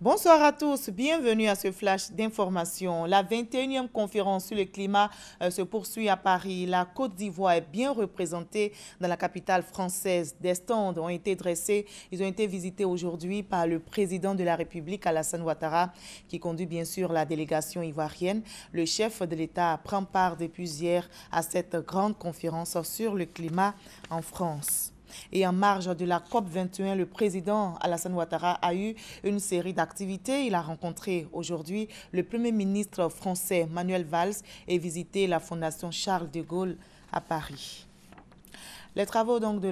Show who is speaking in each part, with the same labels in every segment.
Speaker 1: Bonsoir à tous, bienvenue à ce flash d'information. La 21e conférence sur le climat se poursuit à Paris. La Côte d'Ivoire est bien représentée dans la capitale française. Des stands ont été dressés. Ils ont été visités aujourd'hui par le président de la République, Alassane Ouattara, qui conduit bien sûr la délégation ivoirienne. Le chef de l'État prend part depuis hier à cette grande conférence sur le climat en France. Et en marge de la COP21, le président Alassane Ouattara a eu une série d'activités. Il a rencontré aujourd'hui le Premier ministre français Manuel Valls et visité la Fondation Charles de Gaulle à Paris. Les travaux de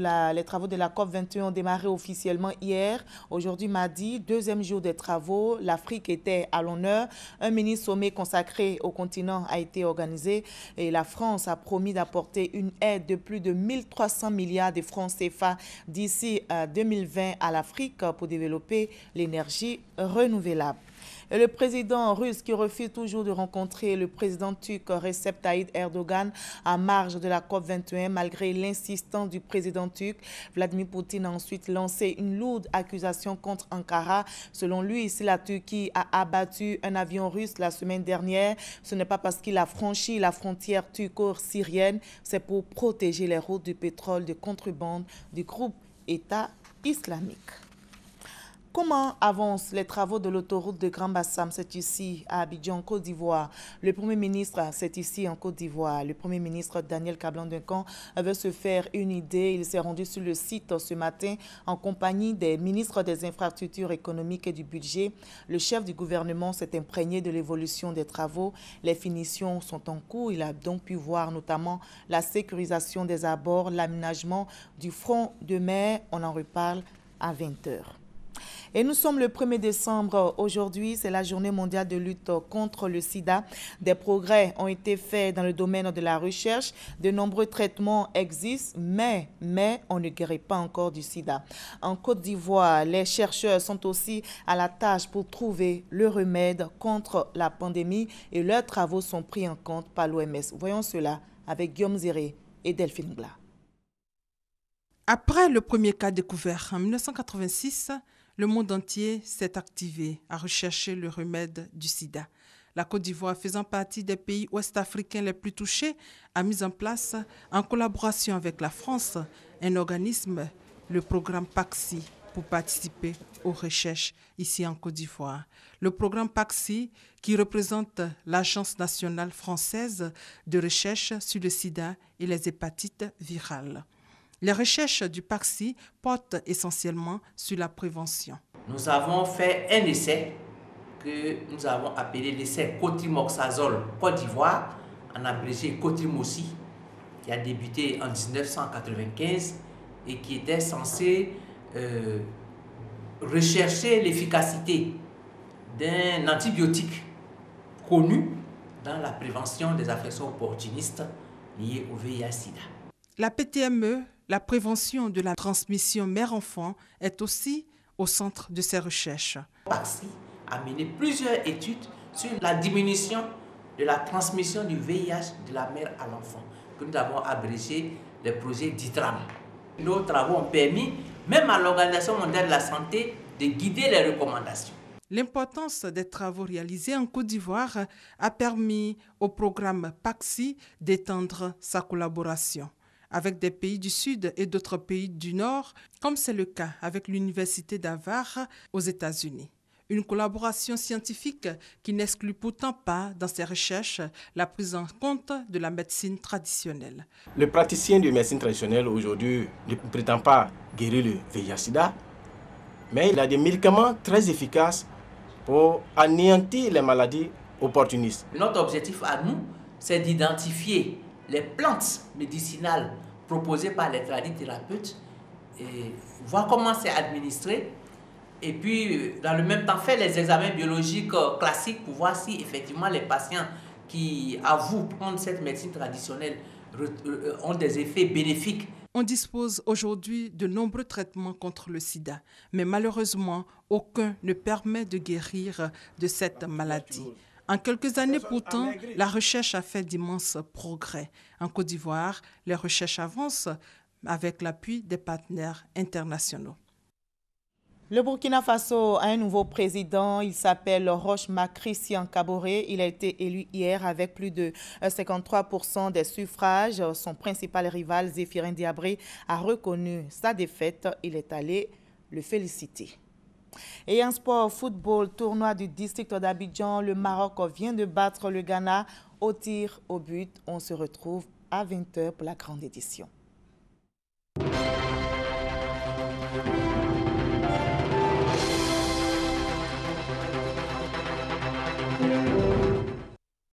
Speaker 1: la COP21 ont démarré officiellement hier. Aujourd'hui, mardi, deuxième jour des travaux, l'Afrique était à l'honneur. Un mini-sommet consacré au continent a été organisé et la France a promis d'apporter une aide de plus de 1300 milliards de francs CFA d'ici 2020 à l'Afrique pour développer l'énergie renouvelable. Et le président russe qui refuse toujours de rencontrer le président turc Recep Tayyip Erdogan en marge de la COP21 malgré l'insistance du président turc. Vladimir Poutine a ensuite lancé une lourde accusation contre Ankara. Selon lui, si la Turquie a abattu un avion russe la semaine dernière, ce n'est pas parce qu'il a franchi la frontière turco-syrienne, c'est pour protéger les routes du pétrole de contrebande du groupe État islamique. Comment avancent les travaux de l'autoroute de Grand Bassam? C'est ici, à Abidjan, Côte d'Ivoire. Le Premier ministre, c'est ici, en Côte d'Ivoire. Le Premier ministre Daniel Kablan-Duncan veut se faire une idée. Il s'est rendu sur le site ce matin en compagnie des ministres des infrastructures économiques et du budget. Le chef du gouvernement s'est imprégné de l'évolution des travaux. Les finitions sont en cours. Il a donc pu voir notamment la sécurisation des abords, l'aménagement du front de mer. On en reparle à 20h. Et nous sommes le 1er décembre. Aujourd'hui, c'est la journée mondiale de lutte contre le sida. Des progrès ont été faits dans le domaine de la recherche. De nombreux traitements existent, mais on ne guérit pas encore du sida. En Côte d'Ivoire, les chercheurs sont aussi à la tâche pour trouver le remède contre la pandémie et leurs travaux sont pris en compte par l'OMS. Voyons cela avec Guillaume Zéré et Delphine Gla.
Speaker 2: Après le premier cas découvert en 1986, le monde entier s'est activé à rechercher le remède du sida. La Côte d'Ivoire, faisant partie des pays ouest-africains les plus touchés, a mis en place, en collaboration avec la France, un organisme, le programme PAXI, pour participer aux recherches ici en Côte d'Ivoire. Le programme PAXI, qui représente l'Agence nationale française de recherche sur le sida et les hépatites virales. Les recherches du PAXI portent essentiellement sur la prévention.
Speaker 3: Nous avons fait un essai que nous avons appelé l'essai Cotrimoxazole Côte d'Ivoire, en abrégé Cotrimoxi, qui a débuté en 1995 et qui était censé rechercher l'efficacité d'un antibiotique connu dans la prévention des affections opportunistes liées au VIH-Sida.
Speaker 2: La PTME, la prévention de la transmission mère-enfant, est aussi au centre de ces recherches.
Speaker 3: PAXI a mené plusieurs études sur la diminution de la transmission du VIH de la mère à l'enfant, que nous avons abrégé le projet DITRAM. Nos travaux ont permis, même à l'Organisation mondiale de la santé, de guider les recommandations.
Speaker 2: L'importance des travaux réalisés en Côte d'Ivoire a permis au programme PAXI d'étendre sa collaboration avec des pays du Sud et d'autres pays du Nord, comme c'est le cas avec l'Université d'Harvard aux États-Unis. Une collaboration scientifique qui n'exclut pourtant pas dans ses recherches la prise en compte de la médecine traditionnelle.
Speaker 4: Le praticien de médecine traditionnelle aujourd'hui ne prétend pas guérir le VIH-Sida, mais il a des médicaments très efficaces pour anéantir les maladies opportunistes.
Speaker 3: Notre objectif à nous, c'est d'identifier les plantes médicinales proposées par les tradithérapeutes et voir comment c'est administré et puis dans le même temps faire les examens biologiques classiques pour voir si effectivement les patients qui avouent prendre cette médecine traditionnelle ont des effets bénéfiques.
Speaker 2: On dispose aujourd'hui de nombreux traitements contre le sida, mais malheureusement, aucun ne permet de guérir de cette maladie. En quelques années pourtant, la recherche a fait d'immenses progrès. En Côte d'Ivoire, les recherches avancent avec l'appui des partenaires internationaux.
Speaker 1: Le Burkina Faso a un nouveau président, il s'appelle Rochma Christian Kaboré. Il a été élu hier avec plus de 53% des suffrages. Son principal rival, Zéphirin Diabré, a reconnu sa défaite. Il est allé le féliciter. Et en sport, football, tournoi du district d'Abidjan, le Maroc vient de battre le Ghana au tir au but. On se retrouve à 20 h pour la grande édition.